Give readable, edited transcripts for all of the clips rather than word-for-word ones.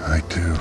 I do.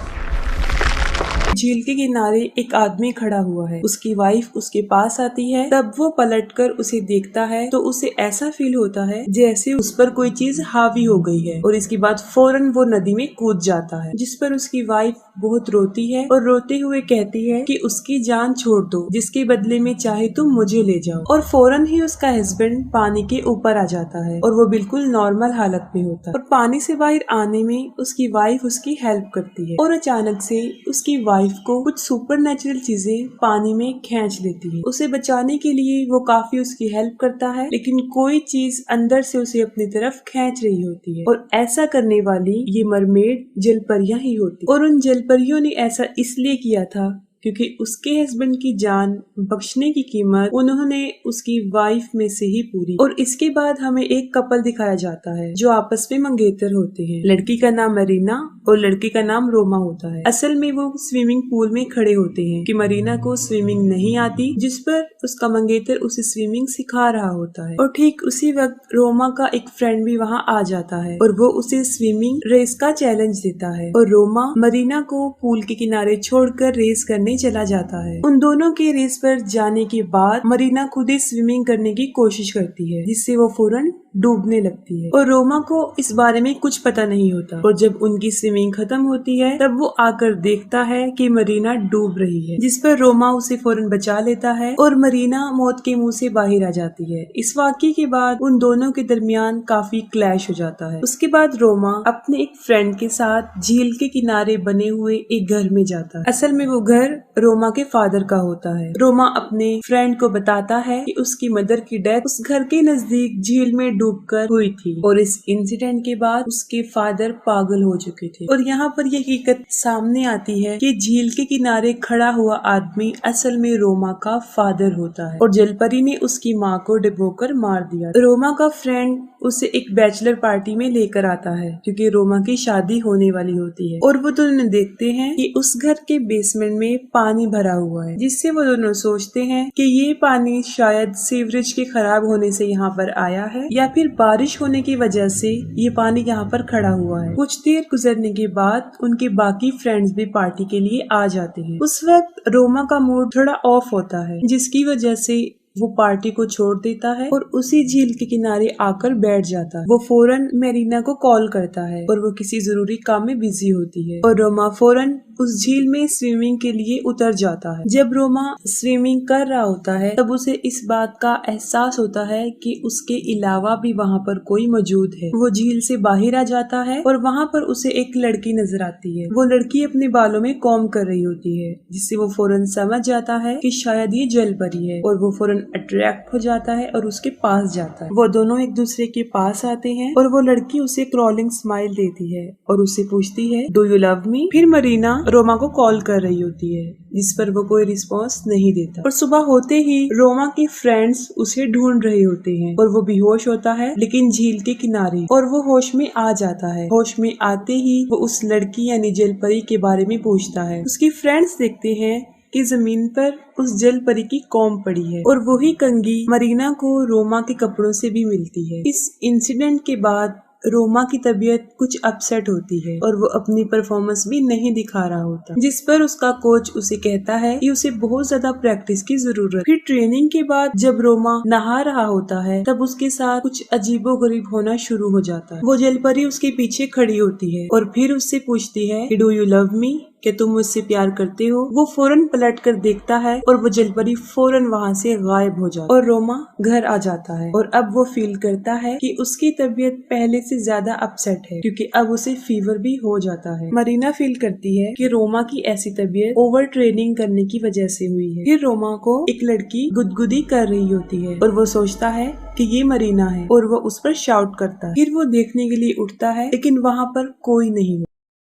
झील के किनारे एक आदमी खड़ा हुआ है। उसकी वाइफ उसके पास आती है। तब वो पलटकर उसे देखता है तो उसे ऐसा फील होता है जैसे उस पर कोई चीज हावी हो गई है और इसके बाद फौरन वो नदी में कूद जाता है, जिस पर उसकी वाइफ बहुत रोती है और रोते हुए कहती है कि उसकी जान छोड़ दो, जिसके बदले में चाहे तुम मुझे ले जाओ। और फौरन ही उसका हस्बैंड पानी के ऊपर आ जाता है और वो बिल्कुल नॉर्मल हालत में होता है और पानी से बाहर आने में उसकी वाइफ उसकी हेल्प करती है और अचानक से उसकी वाइफ को कुछ सुपरनेचुरल चीजें पानी में खींच लेती है। उसे बचाने के लिए वो काफी उसकी हेल्प करता है, लेकिन कोई चीज अंदर से उसे अपनी तरफ खींच रही होती है और ऐसा करने वाली ये मरमेड जलपरियां ही होती। और उन जलपरियों ने ऐसा इसलिए किया था क्योंकि उसके हस्बैंड की जान बख्शने की कीमत उन्होंने उसकी वाइफ में से ही पूरी। और इसके बाद हमें एक कपल दिखाया जाता है जो आपस में मंगेतर होते हैं। लड़की का नाम मरीना और लड़के का नाम रोमा होता है। असल में वो स्विमिंग पूल में खड़े होते हैं कि मरीना को स्विमिंग नहीं आती, जिस पर उसका मंगेतर उसे स्विमिंग सिखा रहा होता है। और ठीक उसी वक्त रोमा का एक फ्रेंड भी वहाँ आ जाता है और वो उसे स्विमिंग रेस का चैलेंज देता है और रोमा मरीना को पूल के किनारे छोड़कर रेस करने चला जाता है। उन दोनों के रेस पर जाने के बाद मरीना खुद ही स्विमिंग करने की कोशिश करती है, जिससे वो फौरन डूबने लगती है और रोमा को इस बारे में कुछ पता नहीं होता। और जब उनकी स्विमिंग खत्म होती है तब वो आकर देखता है कि मरीना डूब रही है, जिस पर रोमा उसे फौरन बचा लेता है और मरीना मौत के मुंह से बाहर आ जाती है। इस वाकये के बाद उन दोनों के दरमियान काफी क्लैश हो जाता है। उसके बाद रोमा अपने एक फ्रेंड के साथ झील के किनारे बने हुए एक घर में जाता है। असल में वो घर रोमा के फादर का होता है। रोमा अपने फ्रेंड को बताता है कि उसकी मदर की डेथ उस घर के नजदीक झील में डूबकर हुई थी और इस इंसिडेंट के बाद उसके फादर पागल हो चुके थे। और यहाँ पर यह हकीकत सामने आती है कि झील के किनारे खड़ा हुआ आदमी असल में रोमा का फादर होता है और जलपरी ने उसकी माँ को डुबोकर मार दिया। रोमा का फ्रेंड उसे एक बैचलर पार्टी में लेकर आता है क्योंकि रोमा की शादी होने वाली होती है और वो दोनों देखते हैं कि उस घर के बेसमेंट में पानी भरा हुआ है, जिससे वो दोनों सोचते हैं कि ये पानी शायद सीवरेज के खराब होने से यहाँ पर आया है या फिर बारिश होने की वजह से ये पानी यहाँ पर खड़ा हुआ है। कुछ देर गुजरने के बाद उनके बाकी फ्रेंड्स भी पार्टी के लिए आ जाते हैं। उस वक्त रोमा का मूड थोड़ा ऑफ होता है, जिसकी वजह से वो पार्टी को छोड़ देता है और उसी झील के किनारे आकर बैठ जाता है। वो फौरन मेरीना को कॉल करता है और वो किसी जरूरी काम में बिजी होती है और रोमा फौरन उस झील में स्विमिंग के लिए उतर जाता है। जब रोमा स्विमिंग कर रहा होता है तब उसे इस बात का एहसास होता है कि उसके अलावा भी वहाँ पर कोई मौजूद है। वो झील से बाहर आ जाता है और वहाँ पर उसे एक लड़की नजर आती है। वो लड़की अपने बालों में कॉम्ब कर रही होती है, जिससे वो फौरन समझ जाता है कि शायद ये जलपरी है और वो फौरन अट्रैक्ट हो जाता है और उसके पास जाता है। वो दोनों एक दूसरे के पास आते हैं और वो लड़की उसे क्रॉलिंग स्माइल देती है और उससे पूछती है डू यू लव मी। फिर मरीना रोमा को कॉल कर रही होती है, जिस पर वो कोई रिस्पॉन्स नहीं देता और सुबह होते ही रोमा के फ्रेंड्स उसे ढूंढ रहे होते हैं और वो बेहोश होता है लेकिन झील के किनारे, और वो होश में आ जाता है। होश में आते ही वो उस लड़की यानी जलपरी के बारे में पूछता है। उसकी फ्रेंड्स देखते हैं कि जमीन पर उस जलपरी की कॉम्ब पड़ी है और वही कंघी मरीना को रोमा के कपड़ों से भी मिलती है। इस इंसिडेंट के बाद रोमा की तबीयत कुछ अपसेट होती है और वो अपनी परफॉर्मेंस भी नहीं दिखा रहा होता, जिस पर उसका कोच उसे कहता है कि उसे बहुत ज्यादा प्रैक्टिस की जरूरत। फिर ट्रेनिंग के बाद जब रोमा नहा रहा होता है तब उसके साथ कुछ अजीबोगरीब होना शुरू हो जाता है। वो जलपरी उसके पीछे खड़ी होती है और फिर उससे पूछती है कि डू यू लव मी, कि तुम मुझसे प्यार करते हो। वो फौरन पलट कर देखता है और वो जलपरी फौरन वहाँ से गायब हो जाती है और रोमा घर आ जाता है और अब वो फील करता है कि उसकी तबीयत पहले से ज्यादा अपसेट है क्योंकि अब उसे फीवर भी हो जाता है। मरीना फील करती है कि रोमा की ऐसी तबीयत ओवर ट्रेनिंग करने की वजह से हुई है। फिर रोमा को एक लड़की गुदगुदी कर रही होती है और वो सोचता है कि ये मरीना है और वो उस पर शाउट करता है। फिर वो देखने के लिए उठता है लेकिन वहाँ पर कोई नहीं।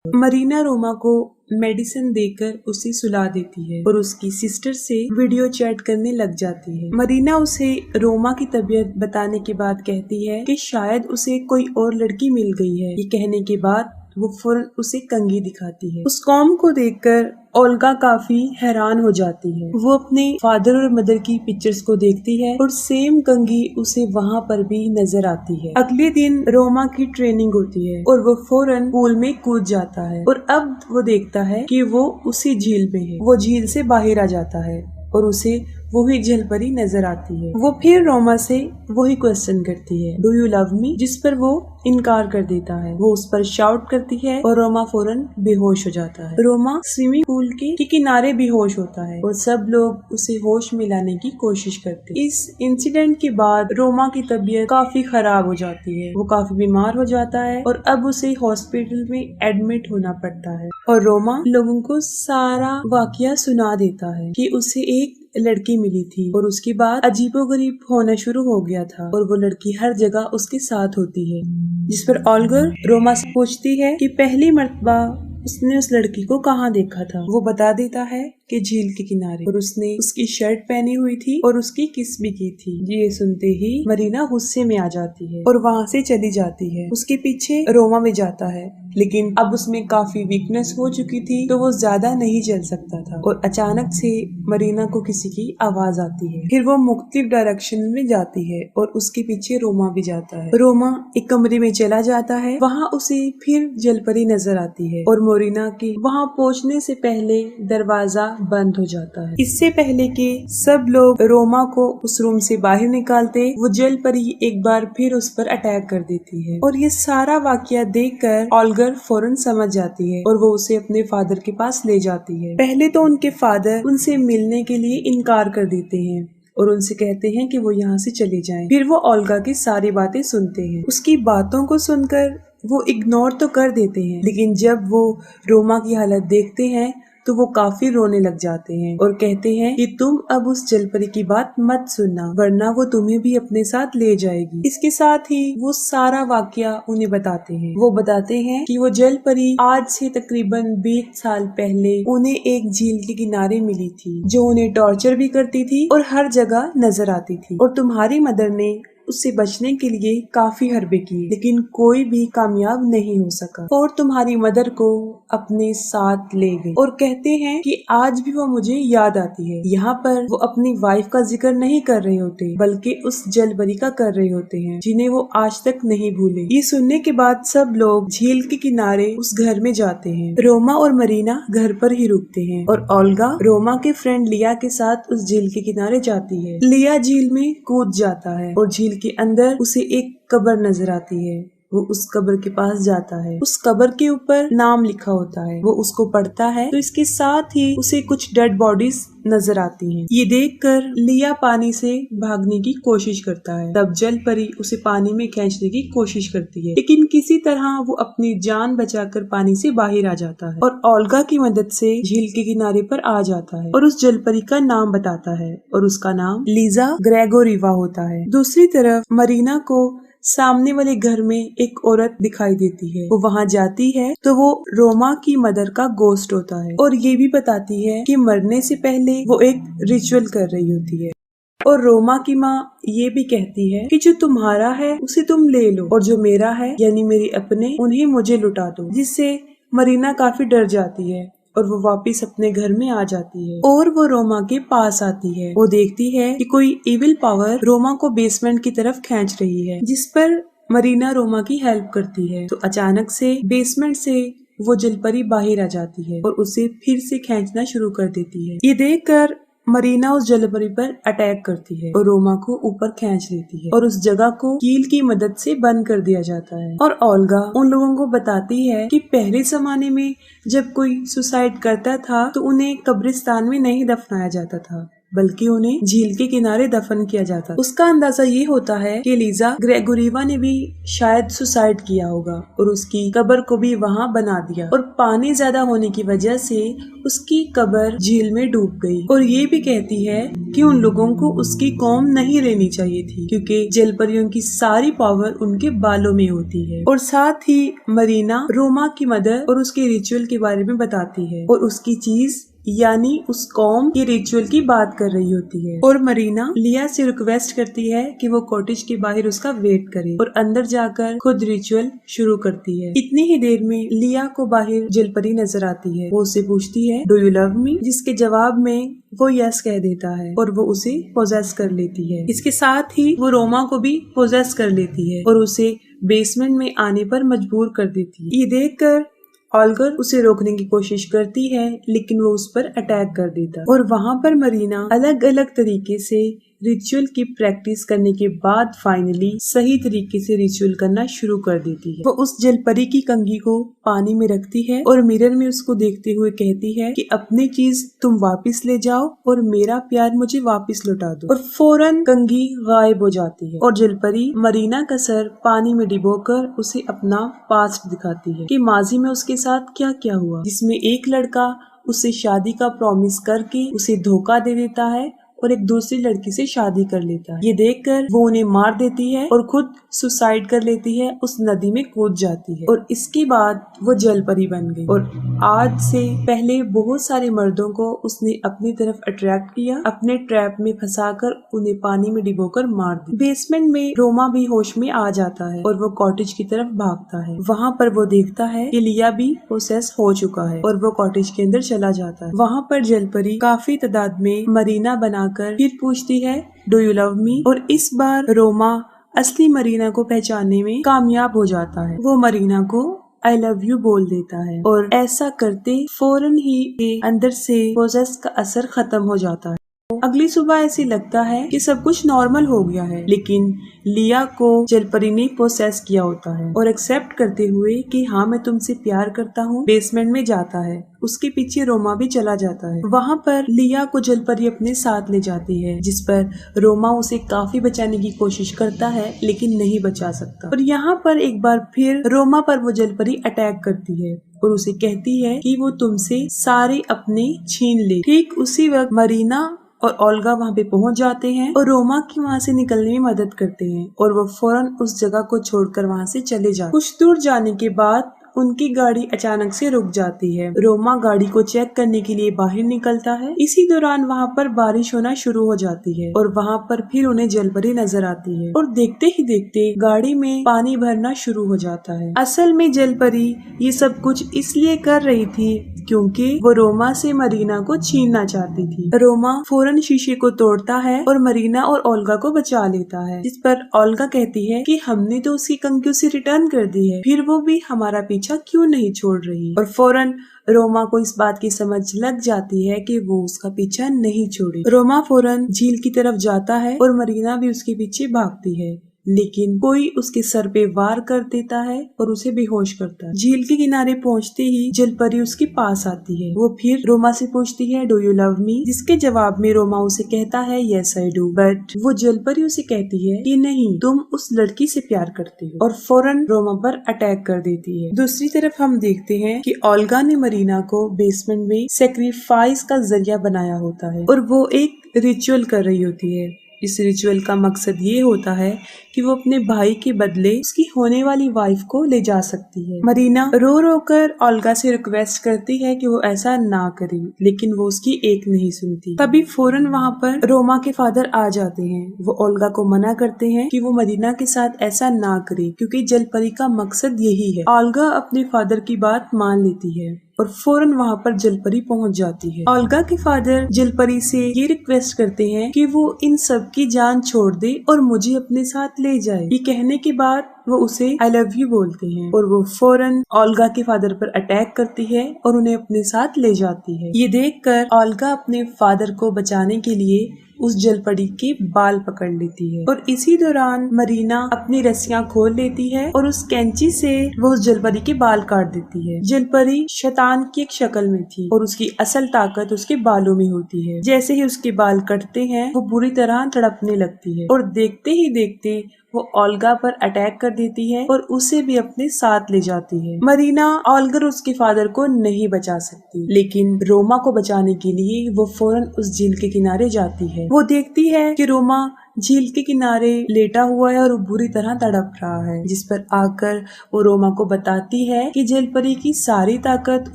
मरीना रोमा को मेडिसिन देकर उसे सुला देती है और उसकी सिस्टर से वीडियो चैट करने लग जाती है। मरीना उसे रोमा की तबीयत बताने के बाद कहती है कि शायद उसे कोई और लड़की मिल गई है। ये कहने के बाद वो फौरन उसे कंघी दिखाती है। उस कॉम को देखकर ओल्गा काफी हैरान हो जाती है। वो अपने फादर और मदर की पिक्चर्स को देखती है और सेम कंघी उसे वहाँ पर भी नजर आती है। अगले दिन रोमा की ट्रेनिंग होती है और वो फौरन पूल में कूद जाता है और अब वो देखता है कि वो उसी झील में है। वो झील से बाहर आ जाता है और उसे वही जलपरी नजर आती है। वो फिर रोमा से वही क्वेश्चन करती है, डू यू लव मी, जिस पर वो इनकार कर देता है। वो उस पर शाउट करती है और रोमा फौरन बेहोश हो जाता है। रोमा स्विमिंग पूल के किनारे बेहोश होता है और सब लोग उसे होश में लाने की कोशिश करते हैं। इस इंसिडेंट के बाद रोमा की तबीयत काफी खराब हो जाती है। वो काफी बीमार हो जाता है और अब उसे हॉस्पिटल में एडमिट होना पड़ता है और रोमा लोगों को सारा वाकया सुना देता है कि उसे एक लड़की मिली थी और उसके बाद अजीबोगरीब होना शुरू हो गया था और वो लड़की हर जगह उसके साथ होती है। जिस पर ऑल्गर रोमा से पूछती है कि पहली मर्तबा उसने उस लड़की को कहाँ देखा था। वो बता देता है कि झील के किनारे, और उसने उसकी शर्ट पहनी हुई थी और उसकी किस भी की थी। ये सुनते ही मरीना गुस्से में आ जाती है और वहाँ से चली जाती है। उसके पीछे रोमा भी जाता है, लेकिन अब उसमें काफी वीकनेस हो चुकी थी तो वो ज्यादा नहीं चल सकता था। और अचानक से मरीना को किसी की आवाज आती है। फिर वो मुख्तलिफ डायरेक्शन में जाती है और उसके पीछे रोमा भी जाता है। रोमा एक कमरे में चला जाता है, वहाँ उसे फिर जलपरी नजर आती है और मोरिना की वहाँ पहुँचने से पहले दरवाजा बंद हो जाता है। इससे पहले कि सब लोग रोमा को उस रूम से बाहर निकालते, वो जलपरी एक बार फिर उस पर अटैक कर देती है। और ये सारा वाकया देखकर ऑल्गर फौरन समझ जाती है और वो उसे अपने फादर के पास ले जाती है। पहले तो उनके फादर उनसे मिलने के लिए इनकार कर देते हैं और उनसे कहते हैं कि वो यहाँ से चले जाएं। फिर वो ओल्गा की सारी बातें सुनते हैं। उसकी बातों को सुनकर वो इग्नोर तो कर देते हैं, लेकिन जब वो रोमा की हालत देखते हैं तो वो काफी रोने लग जाते हैं और कहते हैं कि तुम अब उस जलपरी की बात मत सुनना, वरना वो तुम्हें भी अपने साथ ले जाएगी। इसके साथ ही वो सारा वाकया उन्हें बताते हैं। वो बताते हैं कि वो जलपरी आज से तकरीबन 20 साल पहले उन्हें एक झील के किनारे मिली थी, जो उन्हें टॉर्चर भी करती थी और हर जगह नजर आती थी। और तुम्हारी मदर ने उससे बचने के लिए काफी हरबे किए, लेकिन कोई भी कामयाब नहीं हो सका और तुम्हारी मदर को अपने साथ ले गई। और कहते हैं कि आज भी वो मुझे याद आती है। यहाँ पर वो अपनी वाइफ का जिक्र नहीं कर रहे होते, बल्कि उस जलपरी का कर रहे होते हैं, जिन्हें वो आज तक नहीं भूले। ये सुनने के बाद सब लोग झील के किनारे उस घर में जाते हैं। रोमा और मरीना घर पर ही रुकते हैं और ओल्गा रोमा के फ्रेंड लिया के साथ उस झील के किनारे जाती है। लिया झील में कूद जाता है और झील के अंदर उसे एक कब्र नजर आती है। वो उस कब्र के पास जाता है। उस कब्र के ऊपर नाम लिखा होता है। वो उसको पढ़ता है तो इसके साथ ही उसे कुछ डेड बॉडीज नजर आती हैं। ये देखकर लिया पानी से भागने की कोशिश करता है। तब जलपरी उसे पानी में खींचने की कोशिश करती है, लेकिन किसी तरह वो अपनी जान बचाकर पानी से बाहर आ जाता है और ओल्गा की मदद से झील के किनारे पर आ जाता है और उस जलपरी का नाम बताता है और उसका नाम लीजा ग्रेगोरिवा होता है। दूसरी तरफ मरीना को सामने वाले घर में एक औरत दिखाई देती है। वो वहाँ जाती है तो वो रोमा की मदर का गोस्ट होता है और ये भी बताती है कि मरने से पहले वो एक रिचुअल कर रही होती है। और रोमा की माँ ये भी कहती है कि जो तुम्हारा है उसे तुम ले लो और जो मेरा है यानी मेरे अपने, उन्हें मुझे लुटा दो, जिससे मरीना काफी डर जाती है और वो वापस अपने घर में आ जाती है और वो रोमा के पास आती है। वो देखती है कि कोई इविल पावर रोमा को बेसमेंट की तरफ खींच रही है, जिस पर मरीना रोमा की हेल्प करती है। तो अचानक से बेसमेंट से वो जलपरी बाहर आ जाती है और उसे फिर से खींचना शुरू कर देती है। ये देखकर मरीना उस जलपरी पर अटैक करती है और रोमा को ऊपर खींच लेती है और उस जगह को कील की मदद से बंद कर दिया जाता है। और ओल्गा उन लोगों को बताती है कि पहले जमाने में जब कोई सुसाइड करता था तो उन्हें कब्रिस्तान में नहीं दफनाया जाता था, बल्कि उन्हें झील के किनारे दफन किया जाता। उसका अंदाजा ये होता है कि लीजा ग्रेगोरिवा ने भी शायद सुसाइड किया होगा और उसकी कब्र को भी वहाँ बना दिया और पानी ज्यादा होने की वजह से उसकी कब्र झील में डूब गई। और ये भी कहती है कि उन लोगों को उसकी कौम नहीं लेनी चाहिए थी, क्योंकि जलपरियों की सारी पावर उनके बालों में होती है। और साथ ही मरीना रोमा की मदर और उसके रिचुअल के बारे में बताती है और उसकी चीज यानी उस कौम के रिचुअल की बात कर रही होती है। और मरीना लिया से रिक्वेस्ट करती है कि वो कॉटेज के बाहर उसका वेट करे और अंदर जाकर खुद रिचुअल शुरू करती है। इतनी ही देर में लिया को बाहर जलपरी नजर आती है। वो उससे पूछती है डू यू लव मी, जिसके जवाब में वो यस कह देता है और वो उसे पोजेस कर लेती है। इसके साथ ही वो रोमा को भी पोजेस कर लेती है और उसे बेसमेंट में आने पर मजबूर कर देती है। ये देखकर ऑल्गर उसे रोकने की कोशिश करती है, लेकिन वो उस पर अटैक कर देता है। और वहाँ पर मरीना अलग अलग तरीके से रिचुअल की प्रैक्टिस करने के बाद फाइनली सही तरीके से रिचुअल करना शुरू कर देती है। वो उस जलपरी की कंघी को पानी में रखती है और मिरर में उसको देखते हुए कहती है कि अपनी चीज तुम वापस ले जाओ और मेरा प्यार मुझे वापस लौटा दो। और फौरन कंघी गायब हो जाती है और जलपरी मरीना का सर पानी में डिबोकर उसे अपना पास्ट दिखाती है कि माजी में उसके साथ क्या क्या हुआ, जिसमें एक लड़का उससे शादी का प्रॉमिस करके उसे धोखा दे देता है और एक दूसरी लड़की से शादी कर लेता है। ये देखकर वो उन्हें मार देती है और खुद सुसाइड कर लेती है, उस नदी में कूद जाती है। और इसके बाद वो जलपरी बन गई और आज से पहले बहुत सारे मर्दों को उसने अपनी तरफ अट्रैक्ट किया, अपने ट्रैप में फंसाकर उन्हें पानी में डिबोकर मार दिया। बेसमेंट में रोमा भी होश में आ जाता है और वो कॉटेज की तरफ भागता है। वहाँ पर वो देखता है कि लिया भी प्रोसेस हो चुका है और वो कॉटेज के अंदर चला जाता है। वहाँ पर जलपरी काफी तादाद में मरीना बना फिर पूछती है डू यू लव मी, और इस बार रोमा असली मरीना को पहचानने में कामयाब हो जाता है। वो मरीना को आई लव यू बोल देता है और ऐसा करते फौरन ही के अंदर से प्रोसेस का असर खत्म हो जाता है। अगली सुबह ऐसे लगता है कि सब कुछ नॉर्मल हो गया है, लेकिन लिया को जलपरी ने प्रोसेस किया होता है और एक्सेप्ट करते हुए कि हाँ मैं तुमसे प्यार करता हूँ बेसमेंट में जाता है। उसके पीछे रोमा भी चला जाता है। वहाँ पर लिया को जलपरी अपने साथ ले जाती है, जिस पर रोमा उसे काफी बचाने की कोशिश करता है लेकिन नहीं बचा सकता। और यहाँ पर एक बार फिर रोमा पर वो जलपरी अटैक करती है और उसे कहती है कि वो तुमसे सारे अपने छीन ले। ठीक उसी वक्त मरीना और ओल्गा वहाँ पे पहुँच जाते हैं और रोमा की वहाँ से निकलने में मदद करते हैं और वो फौरन उस जगह को छोड़कर वहाँ से चले जाते हैं। कुछ दूर जाने के बाद उनकी गाड़ी अचानक से रुक जाती है। रोमा गाड़ी को चेक करने के लिए बाहर निकलता है। इसी दौरान वहाँ पर बारिश होना शुरू हो जाती है और वहाँ पर फिर उन्हें जलपरी नजर आती है और देखते ही देखते गाड़ी में पानी भरना शुरू हो जाता है। असल में जलपरी ये सब कुछ इसलिए कर रही थी क्योंकि वो रोमा से मरीना को छीनना चाहती थी। रोमा फौरन शीशे को तोड़ता है और मरीना और ओल्गा को बचा लेता है, जिस पर ओल्गा कहती है कि हमने तो उसकी कंघी उसे रिटर्न कर दी है, फिर वो भी हमारा पीछा क्यों नहीं छोड़ रही। और फौरन रोमा को इस बात की समझ लग जाती है कि वो उसका पीछा नहीं छोड़े। रोमा फौरन झील की तरफ जाता है और मरीना भी उसके पीछे भागती है, लेकिन कोई उसके सर पे वार कर देता है और उसे बेहोश करता है। झील के किनारे पहुंचते ही जलपरी उसके पास आती है। वो फिर रोमा से पूछती है डू यू लव मी, जिसके जवाब में रोमा उसे कहता है यस आई डू, बट वो जलपरी उसे कहती है कि नहीं, तुम उस लड़की से प्यार करते हो, और फौरन रोमा पर अटैक कर देती है। दूसरी तरफ हम देखते हैं कि ओल्गा ने मरीना को बेसमेंट में सेक्रीफाइस का जरिया बनाया होता है और वो एक रिचुअल कर रही होती है। इस रिचुअल का मकसद ये होता है कि वो अपने भाई के बदले उसकी होने वाली वाइफ को ले जा सकती है। मरीना रो रो कर ओल्गा से रिक्वेस्ट करती है कि वो ऐसा ना करे, लेकिन वो उसकी एक नहीं सुनती। तभी फौरन वहाँ पर रोमा के फादर आ जाते हैं। वो ओल्गा को मना करते हैं कि वो मरीना के साथ ऐसा ना करे, क्योंकि जलपरी का मकसद यही है। ओल्गा अपने फादर की बात मान लेती है और फौरन वहाँ पर जलपरी पहुँच जाती है। ओल्गा के फादर जलपरी से ये रिक्वेस्ट करते हैं कि वो इन सब की जान छोड़ दे और मुझे अपने साथ ले जाए। ये कहने के बाद वो उसे आई लव यू बोलते हैं और वो फौरन ओल्गा के फादर पर अटैक करती है और उन्हें अपने साथ ले जाती है। ये देखकर ओल्गा अपने फादर को बचाने के लिए उस जलपरी के बाल पकड़ लेती है और इसी दौरान मरीना अपनी रस्सियां खोल लेती है और उस कैंची से वो उस जलपरी के बाल काट देती है। जलपरी शैतान की एक शक्ल में थी और उसकी असल ताकत उसके बालों में होती है। जैसे ही उसके बाल कटते हैं वो बुरी तरह तड़पने लगती है और देखते ही देखते वो ओल्गा पर अटैक कर देती है और उसे भी अपने साथ ले जाती है। मरीना ओल्गा और उसके फादर को नहीं बचा सकती, लेकिन रोमा को बचाने के लिए वो फौरन उस झील के किनारे जाती है। वो देखती है कि रोमा झील के किनारे लेटा हुआ है और वो बुरी तरह तड़प रहा है, जिस पर आकर वो रोमा को बताती है कि जलपरी की सारी ताकत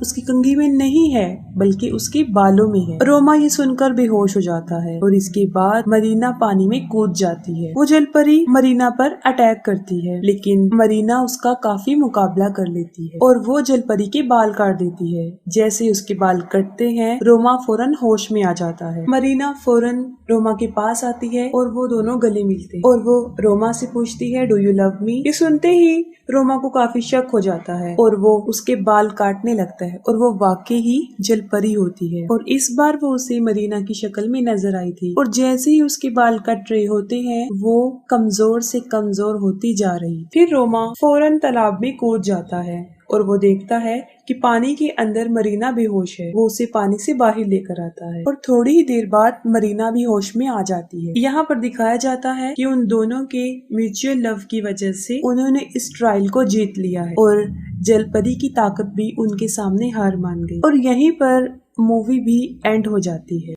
उसकी कंघी में नहीं है बल्कि उसके बालों में है। रोमा ये सुनकर बेहोश हो जाता है और इसके बाद मरीना पानी में कूद जाती है। वो जलपरी मरीना पर अटैक करती है, लेकिन मरीना उसका काफी मुकाबला कर लेती है और वो जलपरी के बाल काट देती है। जैसे उसके बाल कटते हैं, रोमा फौरन होश में आ जाता है। मरीना फौरन रोमा के पास आती है और वो दोनों गले मिलते हैं और वो रोमा से पूछती है, डू यू लव मी? ये सुनते ही रोमा को काफी शक हो जाता है और वो उसके बाल काटने लगता है और वो वाकई ही जलपरी होती है और इस बार वो उसे मरीना की शक्ल में नजर आई थी और जैसे ही उसके बाल कट रहे होते हैं, वो कमजोर से कमजोर होती जा रही। फिर रोमा फौरन तालाब में कूद जाता है और वो देखता है कि पानी के अंदर मरीना बेहोश है। वो उसे पानी से बाहर लेकर आता है और थोड़ी ही देर बाद मरीना भी होश में आ जाती है। यहाँ पर दिखाया जाता है कि उन दोनों के म्यूचुअल लव की वजह से उन्होंने इस ट्रायल को जीत लिया है और जलपरी की ताकत भी उनके सामने हार मान गई और यहीं पर मूवी भी एंड हो जाती है।